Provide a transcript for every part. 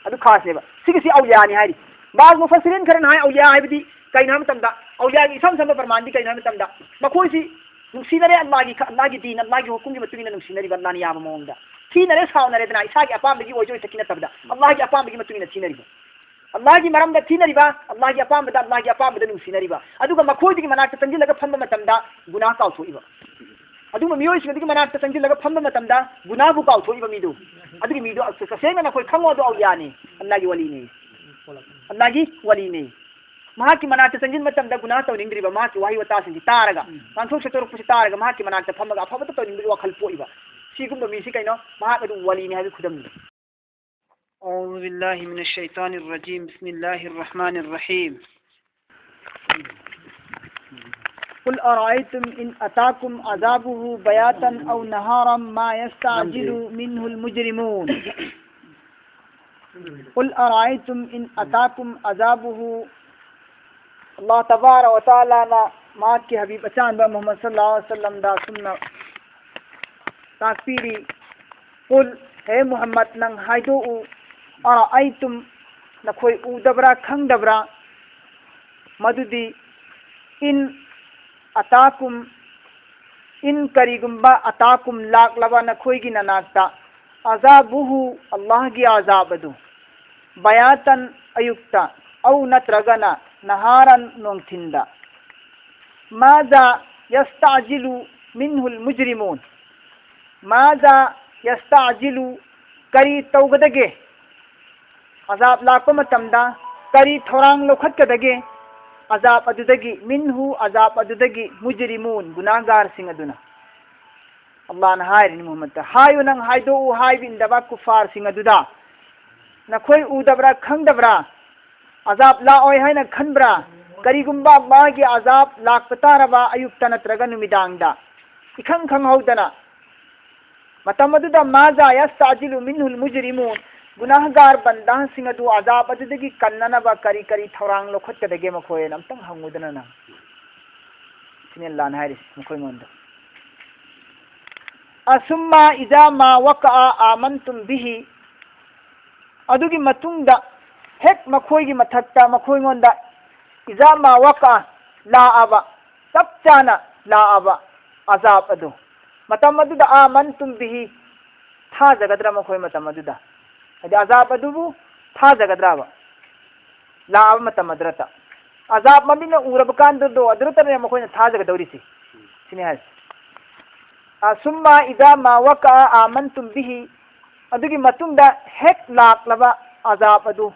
अदु खासेबा सिगसी औलियानी हाइरि बाज मुफस्सिरिन खरन हाय औलिया हाइबदी कइना मतमदा औलिया की सम सम प्रमाण दी कइना मतमदा मखोइसी नुसीनरे अल्लाह की दीन अल्लाह की हुकुम की मतुगिना नुसीनरी बन्नानी याब मोंदा थीनरे सावनरे दना इसा की अपाम बगी ओजो तकिना तबदा अल्लाह की अपाम बगी मतुगिना थीनरी अल्लाह की मरम दा थीनरी बा अल्लाह की अपाम दा नुसीनरी बा अदुगा मखोइदी की मनाक तंजिलगा फंबा मतमदा गुनाह काउथोइबा अदुगा मियोइस की मनाक तंजिलगा फंबा मतमदा गुनाह बु काउथोइबा मीदु अदुगी मीदु तसेंगा नखोइ खंगो दो औलियानी अल्लाह की वली ने अल्लाह की वली ने महाकी मनाक तंजिल मतमदा गुनाह तौनिंग्रिबा महाकी वाही वता सिंगी तारगा मानथोक सतोरक पुसी तारगा महाकी मनाक फंबगा अफबत तौनिंग्रि वखल पोइबा सिगुम मीसी कइनो महाक अदु वली ने हाबि खुदम औज़ु बिल्लाहि मिनश शैतानिर रजीम बिस्मिल्लाहिर रहमानिर रहीम कुल अरायतुम इन अताकुम अज़ाबुहु बयातन औ नहारम मा यस्तअजिलु मिनहुल मुजरिमून कुल अरायतुम इन अताकुम अज़ाबुहु अल्लाह तबारक व तआला ना मा के हबीब अचानबा मोहम्मद सल्लल्लाहु अलैहि वसल्लम दा सुन्ना ताकपीरी कुल हे मोहम्मद नंग हाइदोउ अरायतुम नखोई उदबरा खंगदबरा मदुदी इन अताकुम इन करीगुम्बा अताकुम लाकलबा नखोई ननाक्ता अजाबुहु अल्लाह की अजाब अदु बयातन अयुक्ता औ नत्रगना नहारन नोंथिंदा माजा यस्ताजिलु मिनहुल मुजरिमून माजा यस्ताजिलु करी तौगदगे अजाब लाको मतमदा करी थोरांग लोखतकदगे अजाब अदुदगी मिनहु अजाब अदुदगी मुजरिमून गुनाहगार सिंह अदुना अल्लाह न हायरिनि मुहम्मद हायु नंग हायदो हायबिंदबा कुफार सिंह अदुदा नखोई उदबरा खंगदबरा अजाब लाओय हायना खनब्रा करीगुम्बा अल्लाह की अजाब लाकपतारबा अयुक्ता नत्रगा नुमिदांगदा इखंग खंगहौदना मतम अदुदा माजा यस्ताजिलु मिनहुल मुजरिमून गुनाहगार बंदा सिंह अदु अजाब अदुदगी कन्ननबा करी करी थौरांग लोखतकदगे मखोयन अमतंग हंगुदना ना सिने अल्लाह न हायरिस मखोय मोंदा असुम्मा इजा मा वका आमंतुम बिही अदुगी मतुंगदा हेक मखोयगी मथक्ता मखोयंगोंदा इजा मा वका लाआबा तब चाना लाआबा अजाब अदु मतम अदुदा आमंतुम बिही था जगदरा मखोय मतम अदुदा अदि अजाब अदुबु था जगदराबा लाआबा मतम अदरता अजाब ममिना उरब कांदो अदरतने मखोयना था जगदौरिसी सिने हाय असुम्मा इजा मा वका आमंतुम बिही अदुगी मतुंगदा हेक लाकलबा अजाब अदु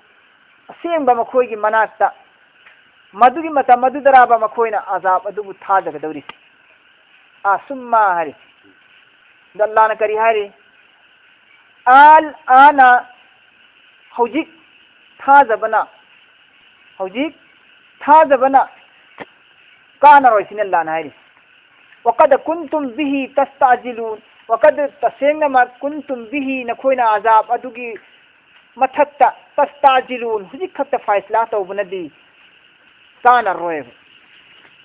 असेंबा मखोयगी मनाक्ता मदुगी मतम अदुदराबा मखोयना अजाब अदुबु था जगदौरिसी असुम्मा हरि अल्लाह न करी हायरे आल आना हौजिक थाजबना हौजिक थाजबना काना रोइसिन अल्लाह न हायरे वक़द कुंतुम बिही तस्ताजिलून वक़द तसेंगमा कुंतुम बिही नखोयना अजाब अदुगी मथक्ता तस्ताजिलून हुजिक खक्ता फैसला तौबनदी काना रोयब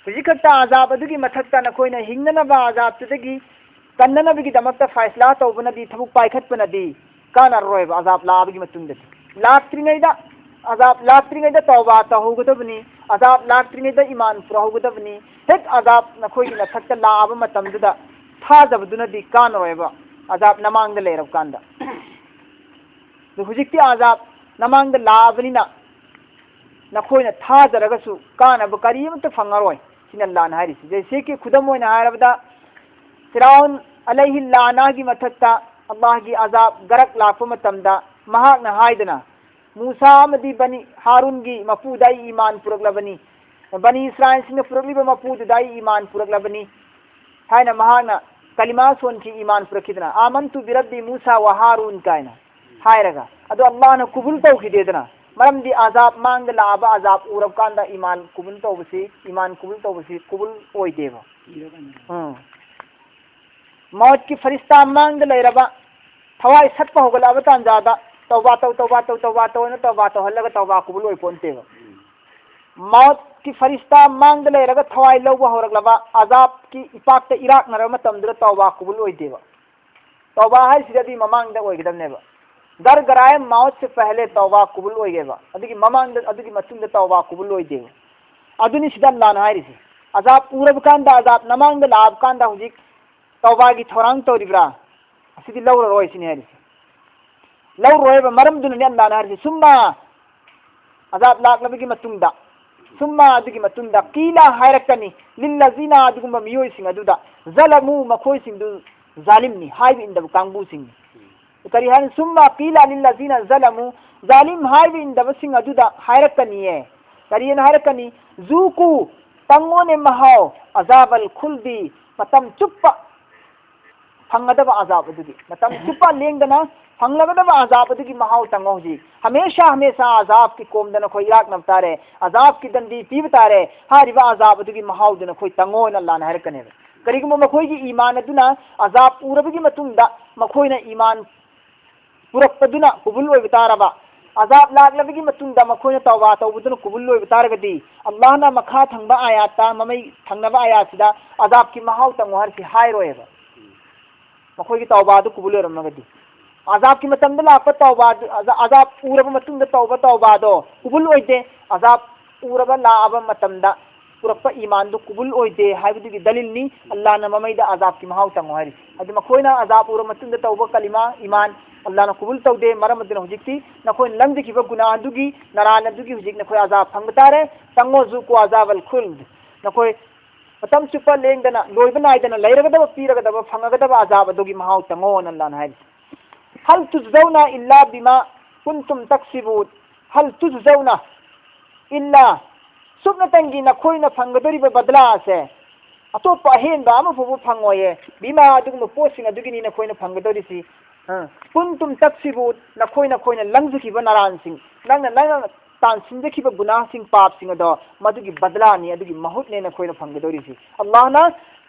हुजिक खक्ता अजाब अदुगी मथक्ता नखोयना हिंगनबा अजाब तुदगी कन्ननबगी दमक्ता फैसला तौबनदी थबुक पाइखतपनदी काना रोयब अजाब लाबगी मतुंगददी लाक्त्रिंगैदा अजाब लाक्त्रिंगैदा तौबा तहौगदबनी अजाब लाक्त्रिंगैदा ईमान पुरहौगदबनी हेक अजाब नखोयगी नथक्ता लाब मतमदुदा थाजबदुनदी काना रोयब अजाब नमांगदा लेरब कांदा हुजिक्ति अजाब नमांग लाबनिना नखोयना थाजरगसु कानब करीमत फंगरोय सिन अल्लाह न हारिसि जैसे कि खुदम होयना हारबदा फिरौन अलैहि लाना की मथक्ता अल्लाह की अजाब गरक लाप मतमदा महाक न हायदना मूसा मदी बनी हारून की मपूदाई ईमान पुरगलबनी बनी इस्राइल सिंह पुरगलिब मपूदाई ईमान पुरगलबनी हायना महाक न कलिमा सोन की ईमान पुरखिदना आमंतु बिरब्बी मूसा व हारून कायना हायरगा अदो अल्लाह न कुबुल तौखिदेदना मरमदी अजाब मांग लाबा अजाब उरब कांदा ईमान कुबुल तौबसी कुबुल ओइदेबा मौत की फरिश्ता मांग लेरबा थवाई सत्पा होगलाबा तांजादा तौबा हल्लगा तौबा कुबुल ओइ पोंतेबा मौत की फरिश्ता मांग लेरगा थवाई लौबा होरगलाबा अजाब की इपाकता इराक नरब मतमदुदा तौबा कुबुल ओइदेबा तौबा हाय सिददी ममांगदा ओइगदमनेबा गर गराय मौत से पहले तौबा कबूल होइगेबा अदुगी ममांग अदुगी मतुंग तौबा कबूल होइदे अदुनी सिदन लान हारिसि अजाब पूरब कांदा अजाब नमांग लाब कांदा हुजिक तौबा की थोरांग तौरिब्रा असिदि लौर रोइसिनि हारिसि लौर रोइबा मरम दुनि लान हारिसि सुम्मा अजाब लाक्लबगी मतुंगदा सुम्मा अदुगी मतुंगदा कीला हायरकनी लिल्लजीना अदुगुम मियोइसिंग अदुदा जलमु मखोइसिंदु जालिमनी हाइब इंदब कांगबुसिंग करी हान सुम्मा कीला लिल्लजीना जलमु जालिम हाइब इंदब सिंग अदुदा हायरकनीए करी हायरकनी जुकु तंगोने महाव अजाबल खुल्दी मतम चुप्पा फंगदब अजाब अदुगी मतम चुप्पा लेंगदना फंगलगदब अजाब अदुगी महाव तंगो हुजी हमेशा हमेशा अजाब की कोमदना खोई इराक नबतारे अजाब की दंडी पीब तारे हारिबा अजाब अदुगी महाव दना खोई तंगो न लान हरकने करिगुम मखोई की ईमान अदुना अजाब उरबगी मतुंगदा मखोइना ईमान पुरक्पदुना कुबुल ओइ बतारबा अजाब लागलबगी मतुंगदा मखोइना तौबा तौबुदुना कुबुल ओइ बतारगदी अल्लाहना मखा थंगबा आयाता ममई थंगनबा आयातसिदा अजाब की महाव तंगो हरसि हायरोएबा मखोई की तौबा दु कुबुल ओरमगदी अजाब की मतंद लाप तौबा अजाब उरब मतुंग तौबा तौबा दो कुबुल ओइदे अजाब उरब लाब मतंदा पुरप ईमान दु कुबुल ओइदे हाइबदुगी दलिलनी अल्लाह न ममैदा अजाब की महाव तंगो हारि अदि मखोइना अजाब उरब मतुंग तौबा कलिमा ईमान अल्लाह न कुबुल तौदे मरम दिन हुजिक्ति नखोइ लंगदिखिबा गुनाह दुगी नरान दुगी हुजिक नखोइ अजाब फंगतारे तंगो जु को अजाबल खुल्द नखोइ मतम चुप लेंगदना लोइबा नाइदना लैरगदब पीरगदब फंगगदब अजाब दुगी महाव तंगो न अल्लाह न हारि हल तुजौना इल्ला बिमा कुंतुम तक्सिबून हल तुजौना इल्ला सुबनतंगी नखोइना फंगदोरिबा बदला से अतोप अहेनबा अमफुबु फंगोये बिमा अदुगुम पोसिंग अदुगिनी नखोइना फंगदोरिसि कुंतुम तक्सिबून नखोइना लंगजखिबा नारानसिंग नंगना तानसिंजखिबा गुनाहसिंग पापसिंग अदो मदुगी बदलानी अदुगी महुतने नखोइना फंगदोरिसि अल्लाहना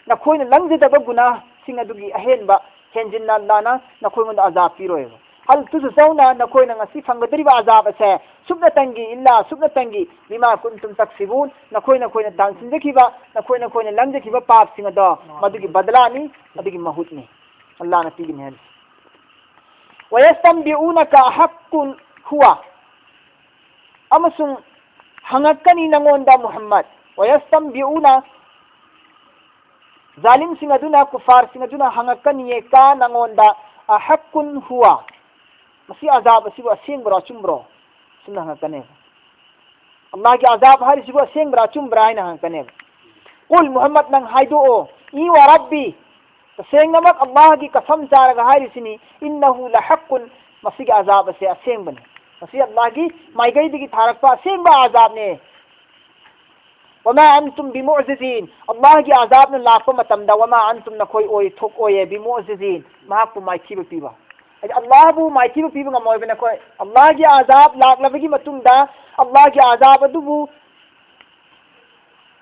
नखोइना लंगजदबा गुनाहसिंग अदुगी अहेनबा हेंजिन्ना लाना नखोइंदा अजाब पिरोएबा हल तुजौना नखोइना ngasi फंगदरिबा अजाब असे सुबनतंगी इल्ला सुबनतंगी बिमा कुंतुम तक्सिबून नखोइना तानसिंजखिबा नखोइना लंगजखिबा पापसिंग अदो मदुगी बदलानी अदुगी महुतने अल्लाह न पिगिने है वयस्तंबिउनका हक्कुन हुआ अमसुंग हंगकनी नंगोंदा मुहम्मद वयस्तंबिउना जालिम सिंह अदुना कुफार सिंह अदुना हंगकनी का नंगोंदा हक्कुन हुआ मसी अजाब असिबो असेंगब्रा चुम्ब्रो सिंह हंगकने अल्लाह के अजाब हारिसिबो असेंगब्रा चुम्ब्रा हाइना हंगकने कुल मुहम्मद नंग हाइदो ई व रब्बी तसेंगमक अल्लाह की कसम चारगा हारिसिनी इन्नहु लहक्कुन मसी के अजाब असे असेंगबने मसी अल्लाह की माइगैदिगी थारकपा असेंगबा अजाब ने वमा अंतुम बिमुअजिजीन अल्लाह की अजाब ने लाप मतमदा वमा अंतुम नखोई ओय थोक ओये बिमुअजिजीन महापु माइथीब पीबा अल्लाह बु माइथीब पीबा ngमोयबे नखोय अल्लाह की अजाब लाकलबगी मतुंगदा अल्लाह की अजाब अदुबु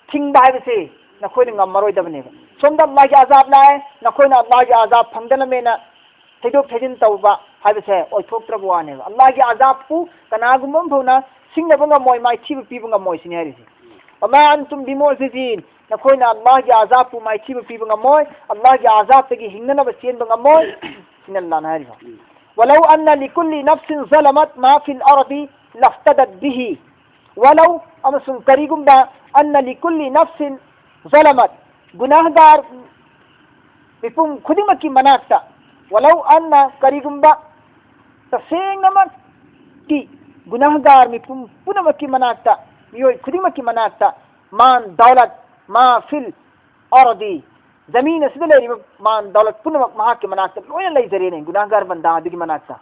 थिंगबा हाइबसे नखोय ngमरोयदबने सोमदा अल्लाह की अजाब लाए नखोय अल्लाह की अजाब फंगदनमेना थैदोक थैजिन तौबा हाइबसे ओय थोकत्रबो वाने अल्लाह की अजाब पु कनागुमम भौना सिंगनबा ngमोय माइथीब पीबा ngमोय सिनि हारिसि वमा अंतुम बिमुअजिजीन नखोइना अल्लाह की अजाब पु माइथीब पीबा ngमोय अल्लाह की अजाब तगी हिंगनबा चेनबा ngमोय सिनल्लाह न हारिबा वलौ अन्ना लिकुल्ली नफ्सिन ज़लमत मा फिल अर्दि लफ्तदत बिही वलौ अमसुं करिगुम्बा अन्ना लिकुल्ली नफ्सिन ज़लमत गुनाहगार मिपुम खुदिमकी मनाक्ता वलौ अन्ना करिगुम्बा तसेंगमक की गुनाहगार मिपुम पुनमकी मनाक्ता मियोय खुदिमकी मनाक्ता मान दौलत मा फिल अर्दि जमीन असिदा लेरिबा मान दौलत पुनमक महाके मनाक्ता लोयन लेजरेने गुनाहगार बंदा अदुगी मनाक्ता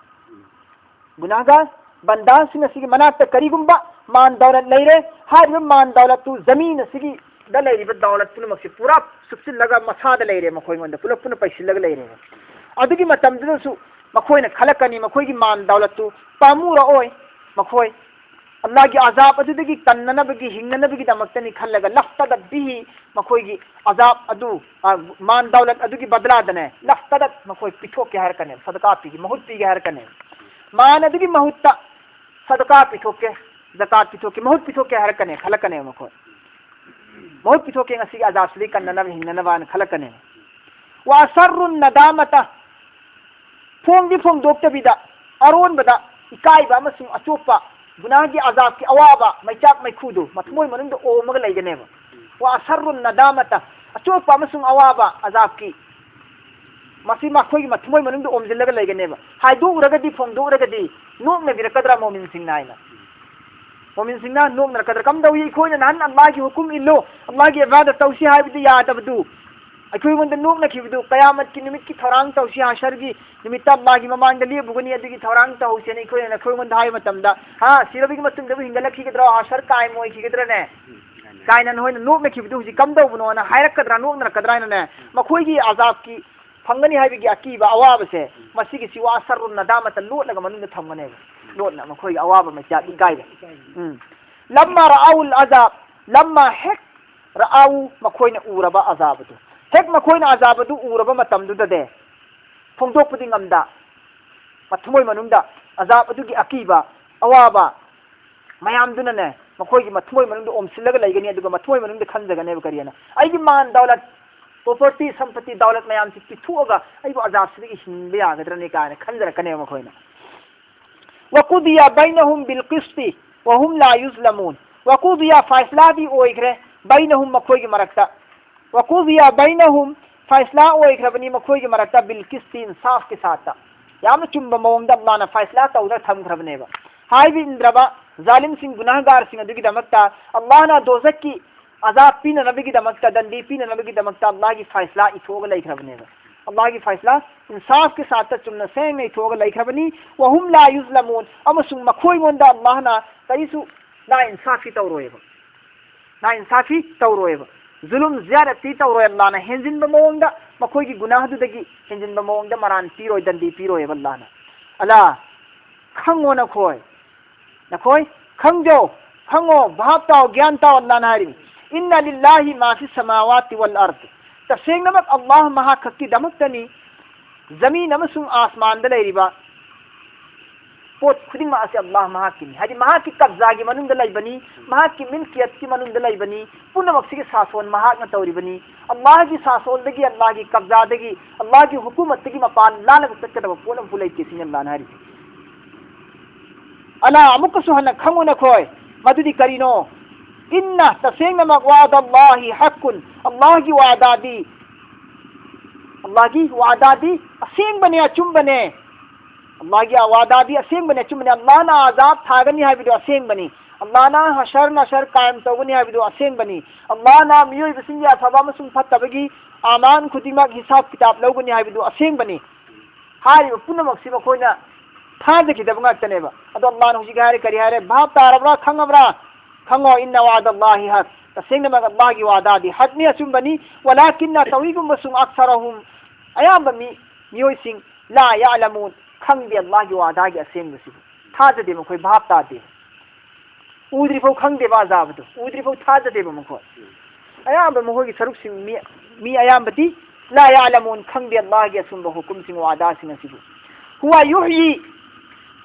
गुनाहगार बंदा सिंह सिगी मनाक्ता करिगुम्बा मान दौलत लेरे हारिबा मान दौलत तु जमीन सिगी दा लेरिबा दौलत पुनमक से पूरा सुक्सिलगा मसादा लेरे मखोयंदा पुलप पुन पैसिलगा लेरे अदुगी मतमदसु मखोयना खलकनी मखोयगी मान दौलत तु पामुरा ओय मखोय अल्लाह की अजाब अदुदगी तन्ननबगी हिंगनबगी दमक्तनी खल्लगा लफ्तदत बिही मखोयगी अजाब अदु मान दौलत अदुगी बदलादने लफ्तदत मखोय पिथोके हरकने सदका पीगी महुत पीगे हरकने मान अदुगी महुत्ता सदका पिथोके ज़कात पिथोके महुत पिथोके हरकने खलकने मखोय महुत पिथोके ngasi अजाब सदी कन्ननब हिंगनबान खलकने वा असर्रुन नदामता फोंगी फोंग दोक्तबिदा अरोन बदा इकाइबा अमसुंग अचोपा गुनाहगी अजाब की अवाबा मैचाक मैखुदु मथमोय मनुंग ओमग लैगनेबा वा असरुन नदामता अचोपा अमसुंग अवाबा अजाब की मसी मखोई मथमोय मनुंग ओमजिलग लैगनेबा हाइदोरगदी फोंदोरगदी नोकने बिरकदरा मोमिन सिंह नाइना मोमिन सिंह ना नोकने रकदरा कम दौई खोयना नहन अल्लाह की हुकुम इल्लो अल्लाह की इबादत तौसी हाइबदी यादबदु अखोई नोकना खिबदु कयामत की निमित की थौरांग तौसी हाशर की निमित्त अल्लाह की ममांग लेबुगनी अदुगी थौरांग तौसेने अखोई हाय मतमदा हा सिरबगी मतुंग दबु हिंगलखिगद्रा हाशर काय मोय खिगद्रने कायना होयना नोकना खिबदु हुजि कम दौबनोना हायरकद्रा नोकना रकद्राने मखोई अजाब की फंगनी हाइबगी अकीबा अवाबसे मसिगी सिवा असरुन नदामत लोटलगा मनुंग थमगने लोटना मखोई अवाबा मचा इकाइदा लम्मा राउल अजाब लम्मा हेक राउ मखोइना उरबा अजाबदु हेक मखोइना अजाबदु उरबा मतमदुदे फोंदोकपुदि ngamda मथमोय मनुंगदा अजाब अदुगी अकीबा अवाबा मयामदुनने मखोइगी मथमोय मनुंगदा ओमसिलगा लैगनी अदुगा मथमोय मनुंगदा खंजगनेब करियना आइगी मान दौलत प्रॉपर्टी संपत्ति दौलत मयाम से पिथुअगा आइबो अजाब से हिंबे आगद्रने काने खंजरकने मखोइना वकुदिया बैनहुम बिल क़िस्ति वहुम ला युज़लमून वकुदिया फैसला भी ओइग्रे बैनहुम मखोइगी मरक्ता वकुदिया बैनहुम फैसला ओइग्रबनी मखोइगी मरक्ता बिल क़िस्ति इंसाफ के साथ याम चुंब मवंगदा अल्लाहना फैसला तौदा थमग्रबनेबा हाइबी इंद्रबा जालिम सिंह गुनाहगार सिंह अदुगी दमक्ता अल्लाहना दोजक की अजाब पीना नबी की दमकता दंडी पीना नबी की दमकता अल्लाह की फैसला इथोग लैखरबनेबा अल्लाह की फैसला इंसाफ के साथ चुमना सेंग इथोग लैखरबनी वहुम ला युज़लमून अमसुंग मखोई मोंदा अल्लाहना कईसु ना इंसाफी तौरोएबा ना इंसाफी तौरोएबा जुलुम ज़्यादती तौरोए अल्लाहना हेंजिन बमोंदा मखोई की गुनाह दुदगी हेंजिन बमोंदा मरान पीरोय दंडी पीरोएबा अल्लाहना अला खंगो नखोय खंगजो खंगो भाव ताओ ज्ञान ताओ अल्लाहना हारी इन्ना लिल्लाहि मा फि समावाति वल अर्द तसेंगनमक अल्लाह महाखक्की दमक्तनी जमीन अमसुंग आसमान द लेरिबा पोत खुदिंग असे अल्लाह महाकिनी हादि महाकी कब्जागी मनुंग द लैबनी महाकी मिल्कियत की मनुंग द लैबनी पुनमक्सी के सासोन महाकना तौरिबनी अल्लाह की सासोल दगी अल्लाह की कब्जा दगी अल्लाह की हुकूमत दगी मपान लालग तक्कदब पोलम फुलै के सिन अल्लाह हारी अला अमुक सुहना खंगो नखोय मदुदी करिनो इन्ना तसेंगनमक वादल्लाहि हक्कुन अल्लाह की वादादी असेंग बने अचुम बने अल्लाह की वादादी असेंग बने अचुम बने अल्लाह ना आजाब थागनी हाबिदो असेंग बनी अल्लाह ना हशर नशर कायम तौगनी हाबिदो असेंग बनी अल्लाह ना मियोय बसिंगी अफबा मसुंग फत्तबगी आमान खुदिमक हिसाब किताब लौगनी हाबिदो असेंग बनी हारिबो पुनमक्सी मखोइना थाजखिदब ngaktaneबा अदो अल्लाह ना हुजिग हारे करि हारे भाव तारबरा खंगबरा खंगो इन्ना वादल्लाहि हक तसेंगनमक अल्लाह की वादादी हकनी अचुम बनी वलाकिन्ना तवीगुम बसुंग अक्सरहुम अयाम मियोय सिंग ला यालमून खंगदे अल्लाह की वादा की असेंग बसिबु थाजदे मखोय भाव तादे उद्री फौ खंगदे बाजाबदो उद्री फौ थाजदे मखोय अयाम मखोय की सरुक सिंग मी अयाम बती ला यालमून खंगदे अल्लाह की असुंब हुकुम सिंग वादा सिंग असिबु हुआ युहयी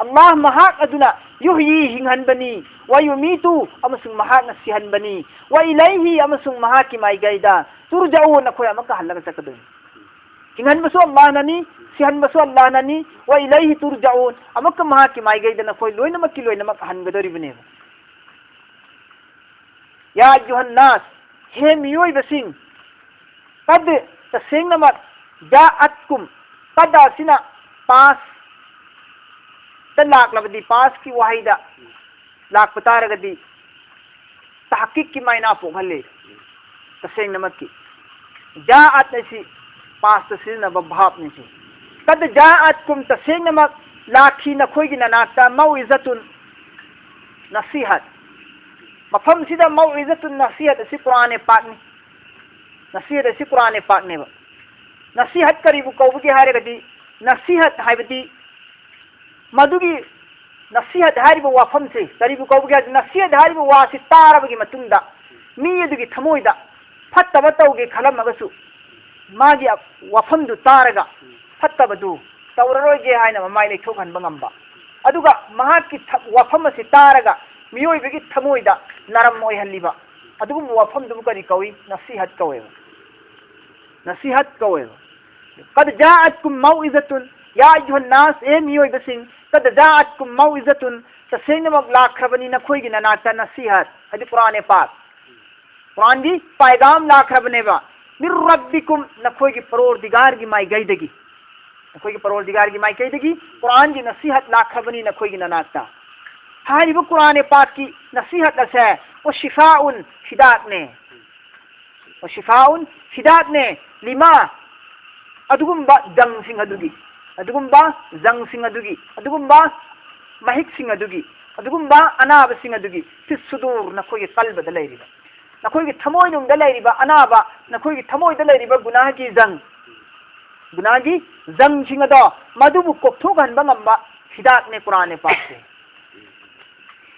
अल्लाह महाक अदुना युहयी हिंगहनबनी व युमीतु अमसुंग महाक न सिहनबनी व इलैहि अमसुंग महाक की माइगैदा तुरजाऊ नखोय अमका हल्लग सकदु हिंगहनबसु अल्लाह ननी सिहनबसु अल्लाह ननी व इलैहि तुरजाऊन अमका महाक की माइगैदा नखोय लोइनमक की लोइनमक हनगदरिबने या अय्युहन नास हे मियोय बसिंग कद तसेंगनमक जाअतकुम कद असिना पास लाकलबदी पास की वाहिदा लाक पतारगदी तहकीक की मायना पोहले तसेंग नमक की जाअत ऐसी पास तसीन बभाप निसी कद जाअतकुम तसेंग नमक लाखी नखोई ननाता मौइज़तुन नसीहत मफम सिदा मौइज़तुन नसीहत ऐसी कुरान पाक ने नसीहत ऐसी कुरान पाक ने नसीहत करीबु कौबगी हारेगदी नसीहत हाइबदी मधुगी नसीहत हारिब वाफम से करीब कौबगे नसीहत हारिब वासी तारबगी मतुंगदा मी अदुगी थमोइदा फत्तब तौगे खलमगसु मागी वाफमदु तारगा फत्तबदु तौररोगे हाइना ममाइ लेथोखनब ngamba अदुगा महाकी वाफम से तारगा मियोइबगी थमोइदा नरम ओइहल्लिबा अदुगु वाफमदु करी कौई नसीहत कौवे कद जाअतकुम मौइज़तुन या अय्युहन नास ए मियोइबसिंग qad ja'atkum maw'izatun tasaynamak lakrabani nakhoi gi nanakta nasihat hadi Qur'an pak Qur'an gi paigam lakrabane ba mir rabbikum nakhoi gi parordigar gi mai gaidagi nakhoi gi parordigar gi mai gaidagi Qur'an gi nasihat lakrabani nakhoi gi nanakta hari bu Qur'an pak ki nasihat ase wa shifaa'un hidat ne wa shifaa'un hidat ne lima adugumba dang sing adugi adugumba zang sing adugi adugumba mahik sing adugi adugumba anaba sing adugi fi sudur nakhoi qalb da layriba nakhoi thamoy nung da layriba anaba nakhoi thamoy da layriba gunah gi zang sing ado madubu kokthok hanba ngamba hidat ne Qur'an pak se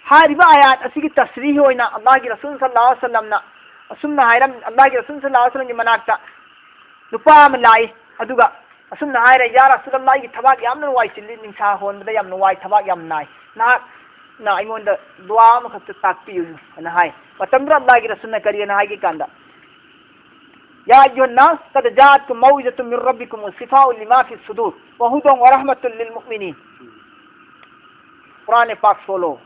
hariba ayat asigi tasrih hoina Allah gi rasul sallallahu alaihi wasallam na asumna hayram Allah gi rasul sallallahu alaihi wasallam gi manakta nupa malai aduga asumna hayra ya rasulullah gi thabak yamna wai chilli ningsha honbada yamna wai thabak yam nai na aingonda dua ma khat takpiyu na hai matamra Allah gi rasulna kariya na hai gi kanda ya ayyuhan nas qad ja'atkum maw'izatun min rabbikum wa shifaa'un lima fi sudur wa hudan wa rahmatun lil mu'minin Qur'an pak solo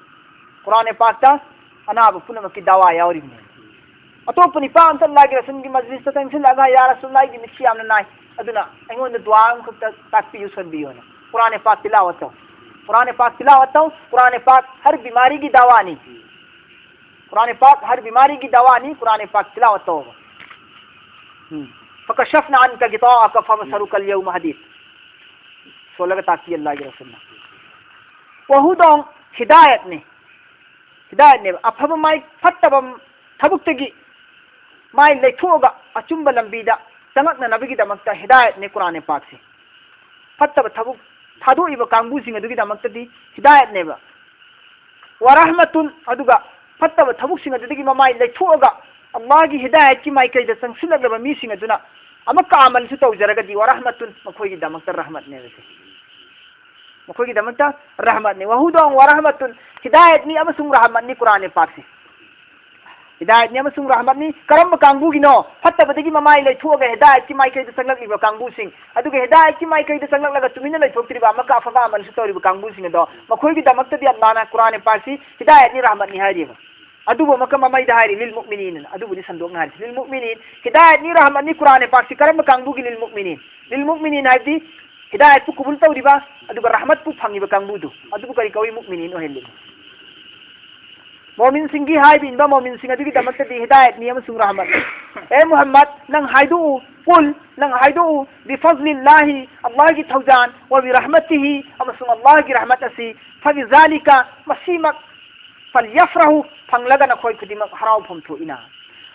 Qur'an pak ta anaba punama ki dawa ya ori ne atopani pa an Allah gi rasul gi majlis ta tan laga ya rasulullah gi michi amna nai aduna aingonda dua ma khat takpiyu sanbiyo na Qur'an pak tilawat Qur'an pak har बीमारी की दवा नहीं Qur'an pak हर बीमारी की दवा नहीं Qur'an pak तिलावत हो फकशफना अन्का गिताअका फबसरुका अल-यौम हदीद 16 ताकि अल्लाह के रसूल ने वहुदों हिदायत ने अफब माई फत्तबम थबुक्तगी माई लेथोगा अचुंब लंबीदा तंगकना नबी की दमकता हिदायत ने Qur'an pak से फत्तब थबुक थादो इब कांगबू सिंग अदुगी दमक्तदी हिदायत नेबा वरहमतुन अदुगा फत्तब थबुक सिंग अदुगी ममाई लेथोगा अल्लाह की हिदायत की माई कइदा संगसिलगबा मी सिंग अदुना अमक अमल सु तौजरगदी वरहमतुन मखोई की दमक्ता रहमत नेबे मखोई की दमक्ता रहमत ने वहुदों वरहमतुन हिदायत नि अमसुंग रहमत नि Qur'an pak से हिदायत ने अमसुंग रहमत नि करम कांगबू गिनो फत्तबदगी ममाई लेथोगा हिदायत की माई कइदा संगलगलिबा कांगबू सिंग अदुगा हिदायत की माई कइदा संगलगला तुमिना लेथोक्तिबा अमक अफगा अमल सु तौरिबा कांगबू सिंग दो मखोई की दमक्तदी अल्लाह ना Qur'an pak से हिदायत नि रहमत नि हारिबा अदुबो मक ममाई दा हारि लिल मुमिनीन अदुबुदी संदोक हारि लिल मुमिनीन हिदायत नि रहमत नि Qur'an pak से करम कांगबू गी लिल मुमिनीन हाइदि हिदायत पु कुबुल तौरिबा अदुगा रहमत पु फंगिबा कांगबूदु अदुबु करि कवि मुमिनीन ओहेलि मोमिन सिंगी हाई बिनबा मोमिन सिंग अदुगी दमक्तदी हिदायत नि अमसुंग रहमत ए मुहम्मद नंग हाइदु कुल नंग हाइदु बिफज़लिल्लाहि अल्लाह की थौजान व बिरहमतिहि अमसुंग अल्लाह की रहमत असि फबिज़ालिका मसीमक फलयफ्रहु फंगलगा नखोय खुदिमक हराव फमथो इना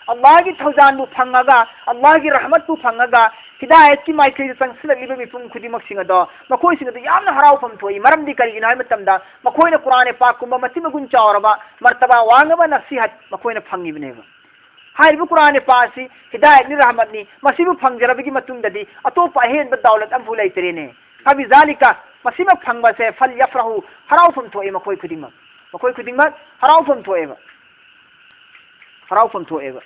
अल्लाह की थौजान बु फंगगा अल्लाह की रहमत बु फंगगा हिदायत की माइकई संगसिलगिबा मिपुम खुदिमक सिंग दो मखोय सिंग दो यामना हराव फमथोई मरमदी करिगिना है मतमदा मखोयना Qur'an pak कुंबा मतिम गुन चावरबा मर्तबा वांगबा नसीहत मखोयना फंगिबनेबा हाइबु Qur'an pak सि हिदायत नि रहमत नि मसिबु फंगजरबगी मतुंददी अतोप अहेनबा दौलत अमफु लैतरेने फबि जालिका मसिमा फंगबसे फल यफ्रहु हराव फमथोई मखोय खुदिमक हराव फमथोएबा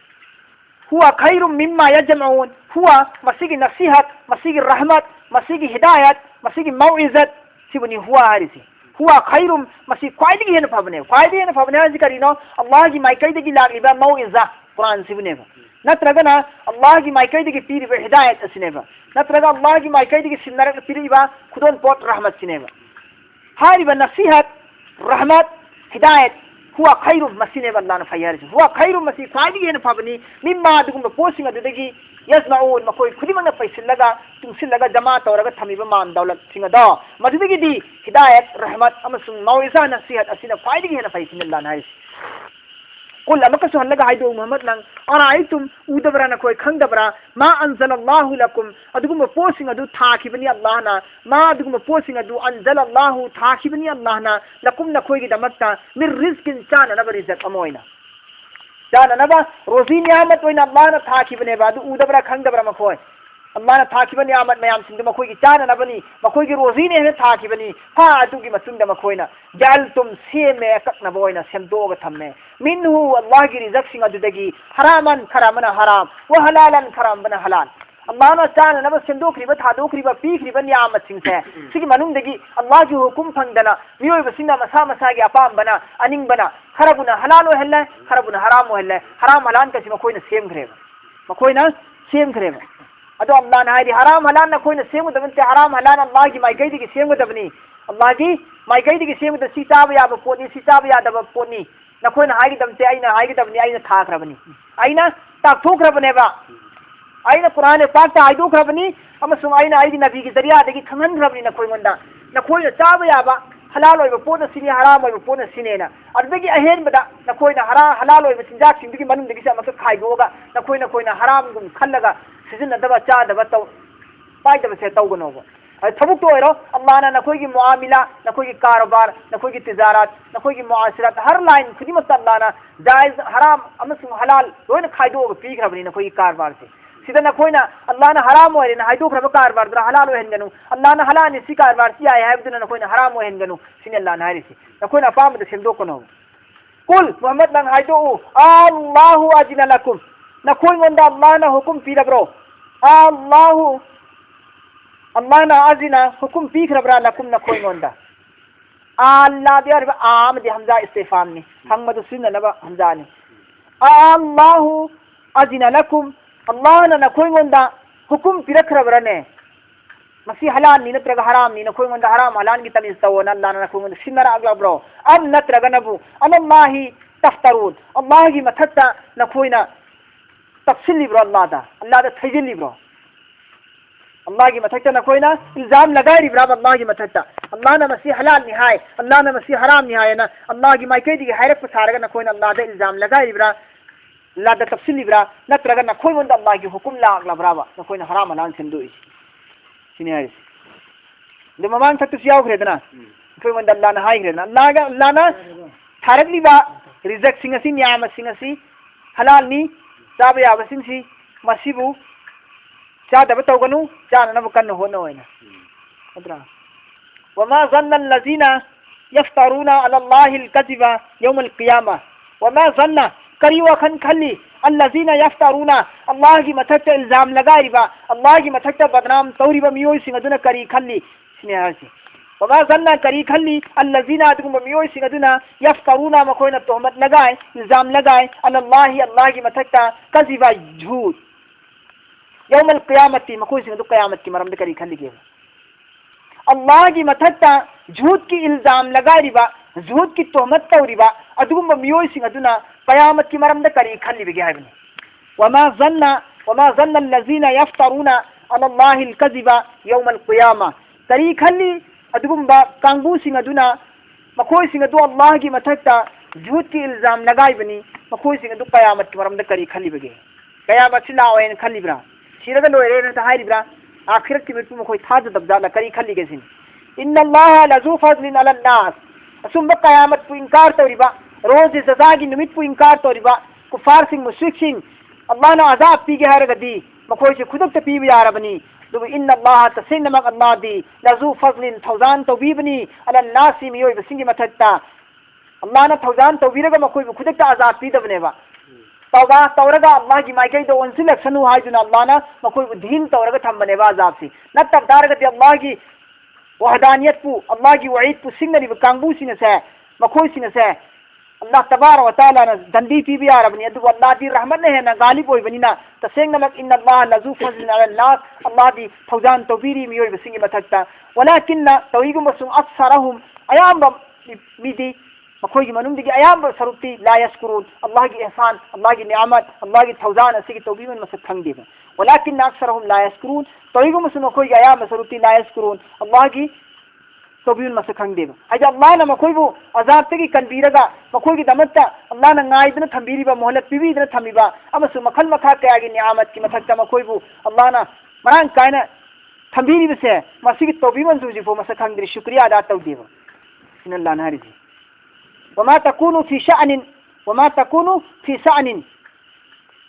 हुआ खैरुम मिम्मा यजमऊन हुआ मसीगी नसीहत मसीगी रहमत मसीगी हिदायत मसीगी मौइज़त सिबनी हुआ हारिसी हुआ खैरुम मसी ख्वाइदगी हेन फबने हाजि करिनो अल्लाह की माइकैदगी लागिबा मौइज़ा Qur'an सिबनेबा नत्रगना अल्लाह की माइकैदगी पीरिबा हिदायत असिनेबा नत्रगा अल्लाह की माइकैदगी सिनरग पीरिबा खुदोन पोट रहमत सिनेबा हारिबा नसीहत रहमत हिदायत हुआ खैरुम मसीनेबा अल्लाह न फयारिस हुआ खैरुम मसी ख्वाइदगी हेन फबनी मिम्मा दुगुम पोसिंग अदुदगी यजमाउन मखोय खुदिमंग पैसिलगा तुंसिलगा जमा तौरगा थमिबा मान दौलत सिंगदो मदुदगी दी हिदायत रहमत अमसुंग मौइज़ा नसीहत असिना ख्वाइदगी हेन फैसिन अल्लाह न हारिस कुल अमकसु हल्लगा हाइदो मोहम्मद लंग अराइतुम उदबरा नखोय खंगदबरा मा अंजलल्लाहु लकुम अदुगुम पोसिंग अदु थाखिबनी अल्लाह ना मा अदुगुम पोसिंग अदु अंजलल्लाहु थाखिबनी अल्लाह ना लकुम नखोय गी दमक्ता मिर रिज़्किन चाना नब रिज़क अमोइना चाना नबा रोजी नियामत ओइना अल्लाह ना थाखिबने बा अदु उदबरा खंगदबरा मखोय अल्लाह ना थाखिबा नियामत मयाम सिंग मखोय गी चाना नबनी मखोय गी रोजी ने थाखिबनी हा अदुगी मतुंग मखोयना जालतुम सेमे ककना बोइना सेमदोगा थम्मे मिन्हु अल्लाह की रिज़क सिंग अदुदगी हरामन खरामना हराम व हलालन खरामना हलाल अल्लाह चानब सेंदोक्रीब थादोक्रीब पीक्रीब नियामतसिंगसे सिगी मनुंगदगी अल्लाह की हुकुम फंगदना मियोइबसिंगना मसा मसागी अपामबना अनिंगबना खरबुना हलाल ओहल्ले खरबुना हराम ओहल्ले हराम हलाल कसी मखोइना सेमखरेब अदो अल्लाह ना हाइदि हराम हलाल नखोइना सेमगदबनते हराम हलाल अल्लाह की माइगैदगी सेमगदबनी अल्लाह की माइगैदगी सेमगद सी चाब याब पोनी सी चाब यादब पोनी नखोइना हाइगदबते आइना हाइगदबनी आइना थाखरबनी आइना ताकथोखरबनेबा आइना कुरान पाक हाइदोखरबनी अमसुंग आइना आइदि नबी की जरियादगी खंगनखरबनी नखोइंगोंदा नखोइना चाब याबा हलाल ओइबा पोना सिनी हराम ओइबा पोना सिनेना अदगी अहेनबदा नखोइना हलाल ओइबा चिंजाक सिंदगी मनुंगदगी से अमक खाइदोगा नखोइना हराम गुम खल्लगा सिजनदबा चादबा तौ पाइदबसे तौगनोबा थबुक तो ओइरो अल्लाह ना नखोइगी मुआमिला नखोइगी कारोबार नखोइगी तिजारत नखोइगी मुआशरत हर लाइन खुदिमत अल्लाह ना जायज हराम अमसुंग हलाल लोइन खाइदोगा पीखरबनी नखोइगी कारोबार से सिदा नखोइना अल्लाह ना हराम ओइरेना हाइदोखरबा कारोबार दरा हलाल ओहेनगनु अल्लाह ना हलाल नि सी कारोबार सी आय हाइबदुना नखोइना हराम ओहेनगनु सिने अल्लाह ना हारिसी नखोइना पामद सेमदोकनो कुल मोहम्मद नंग हाइदो अल्लाहु अजिना लकुम नखोइंगोंदा अल्लाह ना हुकुम पीरब्रो अल्लाह ना अजिना हुकुम पीखरब्रा लकुम नखोइंगोंदा अल्लाह दे अरबा आम दे हमजा इस्तिफाम नि हंगमदु सिननबा हमजा नि अल्लाहु अजिना लकुम अल्लाह ना नखोइंगोंदा हुकुम पीरखरब्रने मसी हलाल नि नत्रगा हराम नि नखोइंगोंदा हराम हलाल की तमीज तवना अल्लाह ना नखोइंगोंदा सिनरा अगलब्रो अम नत्रगा नबु अल्लाही तफ्तरून अल्लाह की मथत्ता नखोइना तफसील लिब्रो अल्लाह दा थैजिल लिब्रो अल्लाह की मथक्ता नखोइना इल्जाम लगाई लिब्रा अल्लाह की मथक्ता अल्लाह ना मसी हलाल निहाय अल्लाह ना मसी हराम निहाय ना अल्लाह की माइकैदी हैरक पसारगा नखोइना अल्लाह दा इल्जाम लगाई लिब्रा अल्लाह दा तफसील लिब्रा नत्रगा नखोइंगोंदा अल्लाह की हुकुम लागलब्राबा नखोइना हराम हलाल सेंदोइ सिने हाइस दे ममान तक सियावख्रेदना नखोइंगोंदा अल्लाह ना हाइग्रेना अल्लाह ना थारगलिबा रिजक सिंगसी नियामत सिंगसी हलाल नि चाब याबसिंगसी मसीबु चादब तौगनु चाननब कन्न होनो होइना अद्रा वमा ज़न्ना अल्लज़ीना यफ्तरूना अला अल्लाहि अल-कज़िबा यौम अल-क़ियामा वमा ज़न्ना करी वखन खल्ली अल्लज़ीना यफ्तरूना अल्लाह की मथक्ता इल्जाम लगाइबा अल्लाह की मथक्ता बदनाम तौरिबा मियोइ सिंगदुना करी खल्ली सिने हासी वमा ज़न्ना करी खल्ली अल्लज़ीना अदगुम मियोइ सिंगदुना यफ्तरूना मखोइना तोहमत लगाए इल्जाम लगाए अला अल्लाहि अल्लाह की मथक्ता कज़िबा झूठ यौमल क़यामती मखोइ सिंगदु क़यामत की मरम करी खल्ली के अल्लाह की मथक्ता झूठ की इल्जाम लगाइबा झूठ की तोहमत तौरिबा अदगुम मियोइ सिंगदुना क़यामत की मरम करी खल्ली बिगे हाइबनी वमा ज़न्ना अल्लज़ीना यफ्तरूना अला अल्लाहि अल-कज़िबा यौमल क़ियामा करी खल्ली अदगुम्बा कांगू सिंगदुना मखोइ सिंगदु अल्लाह की मथक्ता झूठ की इल्जाम लगाइबनी मखोइ सिंगदु क़यामत की मरम करी खल्ली बिगे क़यामत सिलाओ खल्लीब्रा सिरगा लोइरे न हाइरिब्रा आखिरत की मिटु मखोइ थाज दबजाला करी खल्ली गेसिन इन्नल्लाह लज़ू फज़लिन अला नास असुम्बा क़यामत पु इनकार तौरिबा रोज सजागी निमित पु इनकार तौरिबा कुफार सिंह मुश्रिक सिंह अल्लाह ना अजाब पीगे हरगदी मखोइ से खुदक पीब यारबनी दुब इन्नल्लाह तसिनमक अल्लाह दी लज़ू फज़लिन थौजान तौबीबनी अला नासी मियोइ बसिंगी मथक्ता अल्लाह ना थौजान तौबीरगा मखोइ खुदक अजाब पीदबनेबा तौबा तौरगा अल्लाह की माइकई दो उनसिलक्सनु हाइजुना अल्लाह ना मखोइ दीन तौरगा थम्बनेबा अजाब से न तबदारगति अल्लाह की वहदानियत पु अल्लाह की वईद पु सिंगनी कांगबू सिने से मखोइ सिने से अल्लाह तबार व तआला न दंदी पीबी यारबनी अदु अल्लाह दी रहमत ने है ना गालिब होई बनी ना तसेंग नमक इन्नल्लाह लज़ू फज़लिन अला नास अल्लाह दी फौजान तौबीरी मियोइ बसिंगी मथक्ता वलाकिन्ना तौइगु मसुम अक्सरहुम अयाम मिदी मखोइ की मनुंग दिगी अयाम सरुती ला यस्कुरून अल्लाह की एहसान अल्लाह की नियामत अल्लाह की फौजान असिगी तौबीमन मसक खंगदेबा वलाकिन्ना अक्सरहुम ला यस्कुरून तौइगु मसुम मखोइ की अयाम सरुती ला यस्कुरून अल्लाह की तौबीमन मसक खंगदेबा अजा अल्लाह ना मखोइबु अजाब तगी कनबीरगा मखोइ की दमत्ता अल्लाह ना गाइदना थंबीरिबा मोहलत पीबीदना थमीबा अमसु मखल मखा कया की नियामत की मथक्ता मखोइबु अल्लाह ना मरान कायना थंबीरिबसे मसिगी तौबीमन सुजिफो मसक खंगदि शुक्रिया अदा तौदेबा इन्नल्लाह नारिजी वमा तकूनु फी शअनिन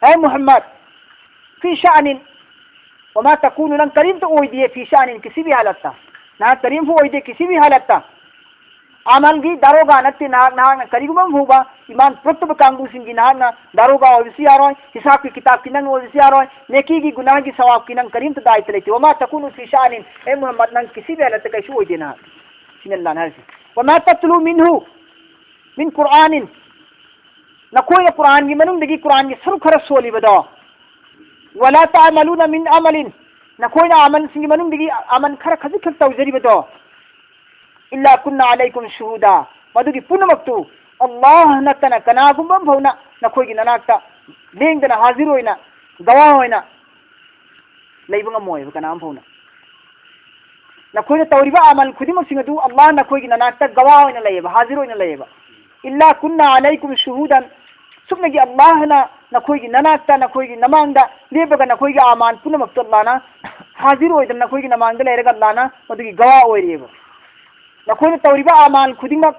ऐ मोहम्मद फी शअनिन वमा तकूनु नंग करीम तो ओई दिए फी शअनिन किसी भी हालत ता ना करीम हो ओई दे किसी भी हालत ता amal gi daroga natte na karigumam huba iman protba kangu singi na daroga obisi aroi hisab ki kitab ki nang obisi aroi neki gi gunah gi sawab ki nang karim ta dait leti wama takunu fi shanin e muhammad nang kisi be la ta kai shu dina sinallah na hasi wama tatlu minhu min qur'anin na koy qur'an gi manung digi qur'an gi saru khara soli bado wala ta'maluna min amalin na koy na amal singi manung digi aman khara khaji khak tawjari bado illa kunna alaykum shuhuda madugi punamaktu Allah natana kana gumbam bhauna na koy gi nanakta lengdana hazir hoina gawa hoina leibunga moy kana am bhauna na koy tawriba amal khudimak singadu Allah na koy gi nanakta gawa hoina leyba hazir hoina leyba illa kunna alaykum shuhudan subnagi Allah na koy gi nanakta na koy gi namangda lebaga na koy gi aman punamaktu Allah na hazir hoida na koy gi namangda leraga Allah na madugi gawa hoireba na koy tawriba amal khudimak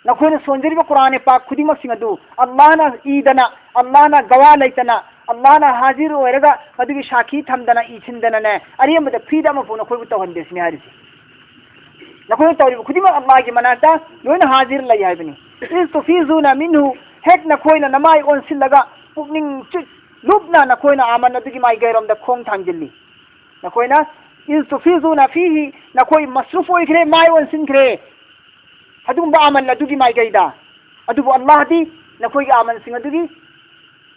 na koy sonjariba qur'an pak khudimak singadu Allah na idana Allah na gawa laitana Allah na hazir hoiraga madugi shaki thamdana ichindana ne ariyamda frida ma phona koy tawhande sini harisi na koy tawriba khudimak Allah gi manata loina hazir lai haibani istufizuna minhu hek na koy na namai on sillaga pukning lubna na koy na aman adugi mai gairam da khong thangjilli na koy na istufizuna fihi na koy masruf oikre mai on sinkre hadum ba aman adugi mai gaida adubu Allah di na koy ga aman sing adugi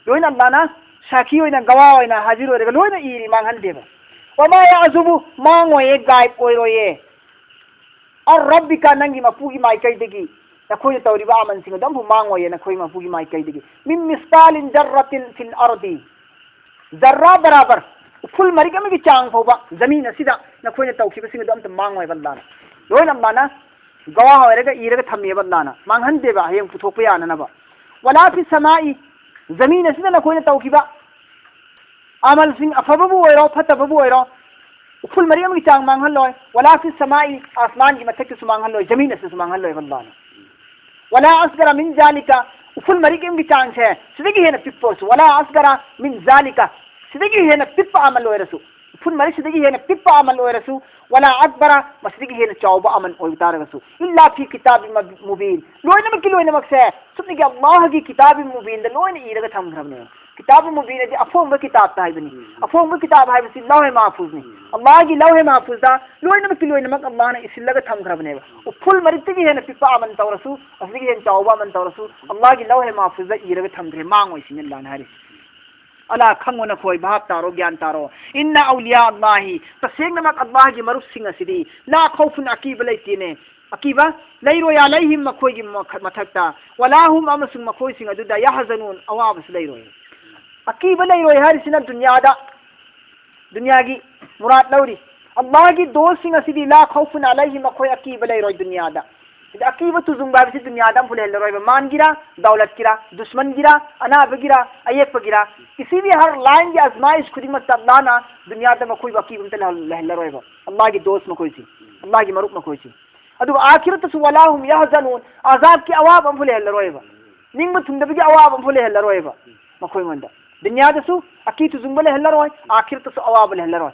loina Allah na shaki oina gawa oina hazir oirega loina iri manghan deba wa ma ya'zubu mangoye gaib oiroye ar rabbika nangi mapugi mai kaidegi na koy tawriba aman sing adam hu mangoye na koy mapugi mai kaidegi min misqalin jarratin fil ardi zarra barabar ful mari kami ki chang phoba zamin asida na koy na tawki sing adam tam mangoy ballana loina mana gawa hoirega irega thamme ballana manghan deba hayang puthokpa yana na ba wala fi samai zamin asida na koy na tawki ba amal sing afababu oiro phatababu oiro ful mari kami ki chang manghan loy wala fi samai asman ki mathak su manghan loy zamin asida su manghan loy ballana wala asgara min zalika ful mari kami ki chang se sidagi hena pipos wala asgara min zalika sidagi hena pippa amal oirasu fun mari sidagi hena pippa amal oirasu wala akbara masidagi hena chawba amal oitarasu illa fi kitabin mubin loina mak loina mak se subnigi Allah gi kitabin mubin da loina iraga thamgramne kitabin mubin di afong ba kitab ta haibani afong ba kitab haibasi lawhe mahfuz ni Allah gi lawhe mahfuz da loina mak Allah na isillaga thamgramne ba ful mari tigi hena pippa amal tawrasu asidagi hena chawba amal tawrasu Allah gi lawhe mahfuz da iraga thamgre mangoi sinillah na hari ala khangona khoi bhab taro gyan taro inna awliya allahi taseng namak allah gi maruf singa sidi la khawfun akiba laitine akiba lairo ya laihim makhoi gi mathakta wala hum amasung makhoi singa duda yahzanun awabas lairo akiba lairo har sina dunya gi murad lauri allah gi do singa sidi la khawfun alaihim makhoi akiba lairo dunya da akiba tu zumba bisi dunya dam phule loroi मान गिरा दौलत गिरा दुश्मन गिरा अनाब गिरा अयक गिरा किसी भी हर लाइन की आजमाइश खुद मत अल्लाह ना दुनिया दम कोई वकीब तल लहलरोय अल्लाह की दोस्त में कोई सी अल्लाह की मरूप में कोई सी अदु आखिरत सु वलाहुम यहजनून अजाब की अवाब हम फुले लरोय निंग मत तुंदब की अवाब हम फुले लरोय मखोय मंदा दुनिया दसु अकी तु जुंबले लरोय आखिरत सु अवाब लरोय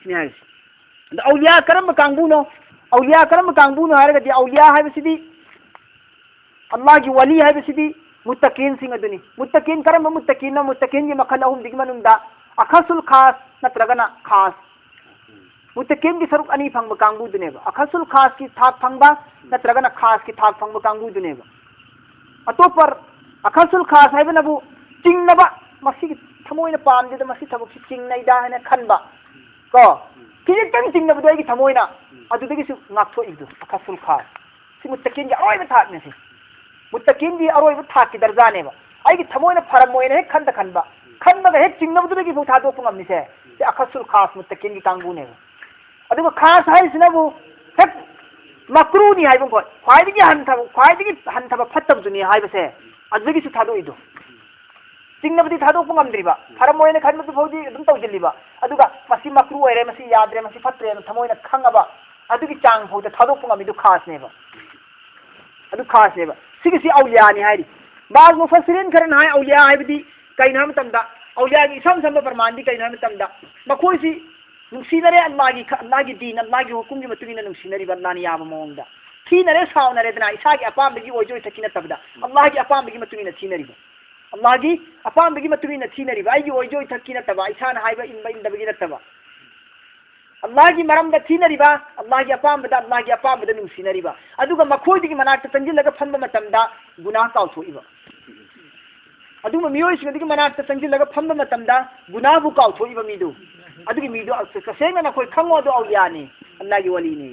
न्याय द औलिया करम कांगबुनो औलिया करम कांगबुनो हारगा दी औलिया है बसिदी अल्लाह की वली है बसिदी मुत्तकीन सिंह अदुनी मुत्तकीन करम मुत्तकीन की मखल अहुम दिगमनुंदा अखसुल खास नत्रगना खास मुत्तकीन की सरुक अनी फंग कांगबु दुनेबा अखसुल खास की थाक फंगबा नत्रगना खास की थाक फंग कांगबु दुनेबा अतोपर अखसुल खास है बनबु चिंगनबा मसी थमोइना पामदे मसी थबक चिंगनैदा है खनबा को किजितंग चिंगनबदो की थमोइना अदुदगी सु नाक्थो इदु अखसुल खास सि मुत्तकीन की अरोय थाक ने सि मुत्तकीन की अरोय थाक की दर्जा नेबा आई की थमोइना फरमोइना हे खंद खनबा खनबा हे चिंगनबदुदगी फु थादो पुंगमनि से अखसुल खास मुत्तकीन की कांगबु नेबा अदुगा खास है सिनबु हेक मकरूनी हाइबं को ख्वाइदगी हंथब फत्तब दुनी हाइबसे अदुदगी सु थादो इदु चिंगनबदी थादो पुंगमद्रिबा फरमोइना खनबदु फौदी अदुम तौजिल्लिबा अदुगा मसी मकरू ओइरे मसी याद्रे मसी फत्रे थमोइना खंगबा अदुगी चांग फौदा थादो पुंगमिदु खास नेबा अदु खास नेबा सिगिसी औलिया नि हाइरि बाज मुफस्सिरिन करन हाय औलिया हाइबदी कइना मतमदा औलिया की सम सम प्रमाण दी कइना मतमदा मखोइसी नुसिनरे अल्लाह की दीन अल्लाह की हुकुम की मतुगिना नुसिनरी बल्लानी याब मोंगदा थीनरे साउनरेदना इसागी अपामबगी ओजोय थकिना तबदा अल्लाहगी अपामबगी मतुमिना थीनरिबा अल्लाहगी अपामबगी मतुमिना थीनरिबा आइगी ओजोय थकिना तबा इसाना हाइबा इनबा इनदबगी नतबा अल्लाहगी मरमदा थीनरिबा अल्लाहगी अपामबदा नुसिनरिबा अदुगा मखोयदिगी मनाक्ता तंजिलगा फंबा मतमदा गुनाह काउथोइबा अदुगा मियोयसिंगदिगी मनाक्ता तंजिलगा फंबा मतमदा गुनाहबु काउथोइबा मीदु अदुगी मीदु तसेंगना नखोय खंगोदो औलियानी अल्लाहगी वलीनी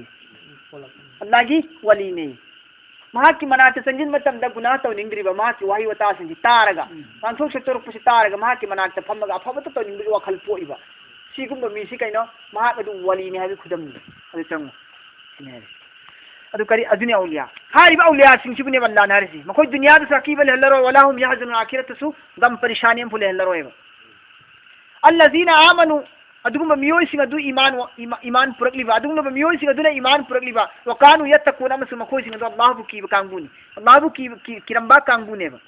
अल्लाहगी वलीनी महाकी मनाक्ता तंजिल मतमदा गुनाह तौनिंग्रिबा महाकी वाही वतासिंगी तारगा पांथोक सेक्टोरपुसि तारगा महाकी मनाक्ता फंबगा अफबता तौनिंग्रिबा वखल पोइबा सिगुम्बा मीसी कइनो महाक अदु वलीनी हाबि खुदमनि अदु चंगो सिने अदु करी अदुनि औलिया हारिबा औलिया सिंसिबुने बल्ला नारिसि मखोय दुनिया द सकीबल हल्लरो वलाहुम यहजनु आखिरतसु गम परेशानियम फुले हल्लरो एबा अल्लजीना आमनु अदुगुम्बा मियोयसिंग अदु ईमान पुरकलिबा अदुगुम्बा मियोयसिंग अदुना ईमान पुरकलिबा वकानु यत्तकुना मसु मखोयसिंग अदु अल्लाहबु कीबा कांगुनी अल्लाहबु किरंबा कांगुनेबा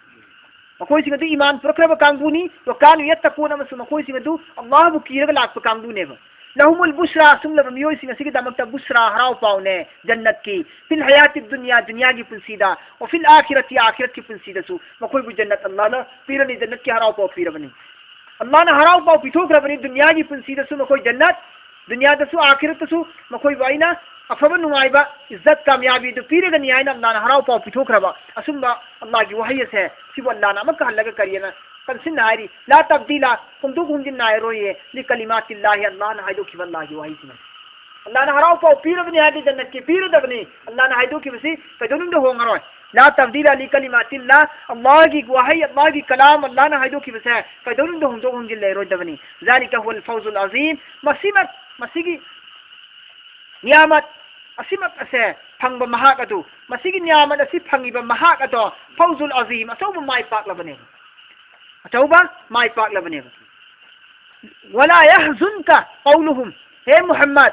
मखोयसिंग अदु ईमान पुरकलबा कांगुनी वकानु यत्तकुना मसु मखोयसिंग अदु अल्लाहबु कीरगा लाकपा कांगुनेबा लहुमुल बुश्रा सुमलबा मियोयसिंग असिगी दमकता बुश्रा हराव पावने जन्नत की फिल हयाति दुनिया की पुंसीदा और फिल आखिरत की पुंसीदसु मखोयबु जन्नत अल्लाह पीरनी जन्नत की हराव पाव पीरबनी अल्लाह ने हराव पाव पिथोखरबनी दुनिया की पुंसीदसु मखोय जन्नत दुनियादसु आखिरतसु मखोय वाइना अफबा नुंगाइबा इज्जत कामयाबी दु पीरगनी आइना अल्लाह ने हराव पाव पिथोखरबा असुंबा अल्लाह की वहय से सिबु अल्लाह ने अमक हल्लगा करियना कंसिन नायरी ला तब्दीला कुंदु गुंजिन नायरोये लि कलिमातिल्लाहि अल्लाह ने हाइदो की वल्लाह की वहय से अल्लाह ने हराव पाव पीरबनी आदि जन्नत की पीरदबनी अल्लाह ने हाइदो की वसी कदुनुंग दो होंगरोय ला तब्दीला लि कलिमातिल्लाह अल्लाह की वहय अल्लाह की कलाम अल्लाह ने हाइदो की वसे कदुनुंग दो होंगो गुंजिन ले रोदबनी ज़ालिका हुवल फौजुल अज़ीम मसीगी नियामत असिमक असे फंग महाक अदु मसीगी नियामत असि फंगिबा महाक अदो फौजुल अज़ीम असौब माय पाकलबने अचौबा माय पाकलबने वला यहजुनका कौलुहुम हे मुहम्मद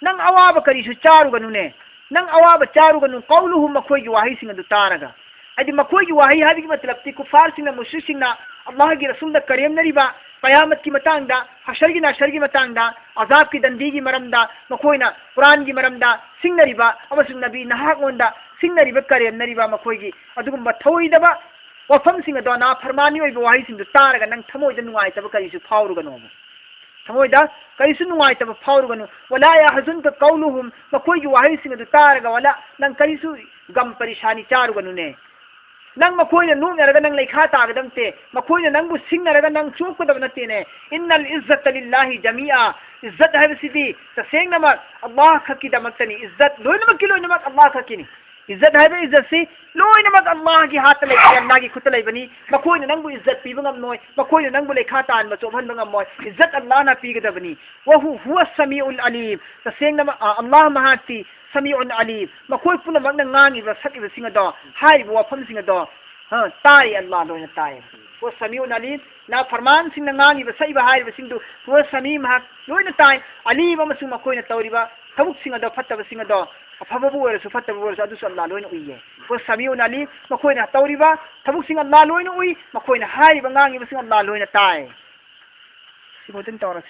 नंग अवाब करिसु चारुगनुने नंग अवाब चारुगनु कौलुहुम मखोयगी वाही सिंग अदु तारगा अदि मखोयगी वाही हाबिगी मतलब ति कुफार सिंगना मुश्रिक सिंगना अल्लाह की रसूल दा करेमनरिबा कयामत की मतंगदा हशर की नाशर की मतंगदा अजाब की दंदी की मरमदा मखोयना कुरान की मरमदा सिंगनरिबा अमसु नबी नहागोंदा सिंगनरिबा करेमनरिबा मखोयगी अदुगुम्बा थौइदबा वफम सिंग अदो ना फरमानी ओइबा वाही सिंग दु तारगा नंग थमोइदा नुंगाइतबा करिसु फावरुगनो थमोइदा करिसु नुंगाइतबा फावरुगनो वला यहजुनका कौलुहुम मखोयगी वाही सिंग दु तारगा वला नंग करिसु गम परेशानी चारुगनुने नंग मखोयना नुंगरगा नंग लेखा तागदमते मखोयना नंगबु सिंगरगा नंग चोकदब नतेने इन्नल इज्जत लिल्लाहि जमीआ इज्जत हैबसिदी तसेंगनमक अल्लाह खकी दमक्तनी इज्जत लोइनमक लोइनमक अल्लाह खकीनी इज्जत है इज्जत से लोइनमक अल्लाह की हाथ ले अल्लाह की खुद लेबनी मखोयना नंगबु इज्जत पीबा ngam मखोयना नंगबु लेखा तान मचोभन ngam इज्जत अल्लाह ना पीगदबनी वहु हुवा समीउल अलीम तसेंगनमक अल्लाह Mahati समीउन Aleem मखोय पुनमक ngangiba sakiba singado haibu wafam singado tai Allah loina tai वो समीउन अलीम ना फरमान सिंग ngangiba saiba haiba singdu वो समीम हा लोina tai अलीम अमसु मखोयना तौरिबा थबुक सिंगado फत्तबा सिंगado अफबबु वरसु फत्तबु वरसु अदुसु अल्लाह लोina उइये वो समीउन अलीम मखोयना तौरिबा थबुक सिंग अल्लाह लोina उइ मखोयना haiba ngangiba सिंग अल्लाह लोina tai सिबोदन तौर